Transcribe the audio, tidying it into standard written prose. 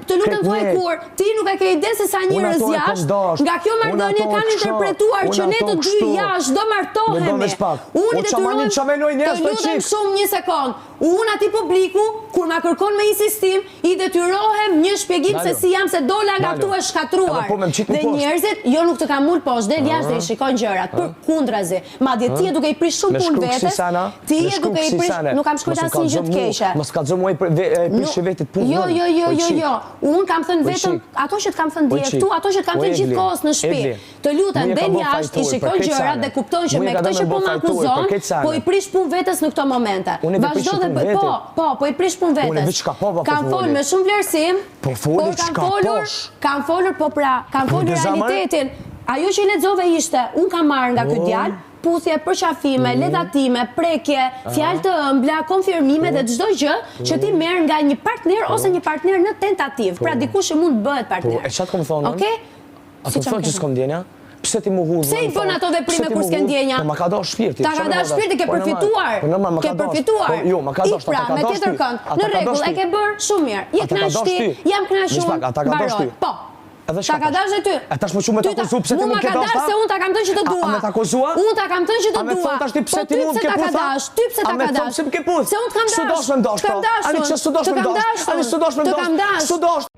të lutem thuaj kur, ti nuk e ke ide se sa njerëz jashtë, nga kjo marrëdhënie kanë interpretuar që ne të dy jashtë do martohemi. Unë të lutem shumë një sekond. Unë ati publiku, kur ma kërkon me insistim, i detyrohem një shpjegim se si jam se dola nga këtu e shkatruar. Dhe njerëzit, jo nuk të kam mull poshtë, del jashtë dhe i shikon gjërat, për kundrazi. Madje ti e duke i prish shumë punë vetes, ti e duke i prish, nuk kam shkruajtur asnjë gjë të keqe. Mos kallzo mua e prish vetit punë. Jo. Unë kam thënë vetëm ato që të kam thënë dje këtu, ato që të kam thënë gjithkohës në shtëpi. Të lutem, del jashtë, i shikon gjërat dhe kupton që me këtë që po më akuzon, po i prish punë vetes në këto momente. Vazhdo dhe po i prish punë vetes. Kam folur me shumë vlerësim, kam folur realitetin. Ajo që i lexove ishte, unë kam marrë nga ky djalë puthje, përqafime, ledatime, prekje, fjalë të ëmbla, konfirmime dhe çdo gjë që ti merr nga një partner ose një partner në tentativë. Pra dikush që mund të bëhet partner. E çfarë kam thonë? Okej? A të thonë që s'kam ndjenja? Pse ti më hudh? Pse i bën ato veprime kur s'ke ndjenja? Po ma ka dash shpirti. Ta ka dash shpirti, ke përfituar. Ke përfituar. Jo, ma ka dash. Pra, me tjetër kënd. Në rregull, e ke bërë shumë mirë. Je kënaq ti, jam kënaqur. Mbaroj. Po. Ta ka dash dhe ty. E tash më shumë me ta akuzu pse ti më ke dash? Se unë ta kam thënë që të dua. A me ta akuzua? Unë ta kam thënë që të dua. A me thon tash ti pse ti mund ke puth? Ty pse ta ka dash? Pse më ke puth? Se unë të kam dash. S'u dosh me ndosh. Ani ç'u dosh me ndosh? Ani s'u dosh me ndosh? S'u dosh.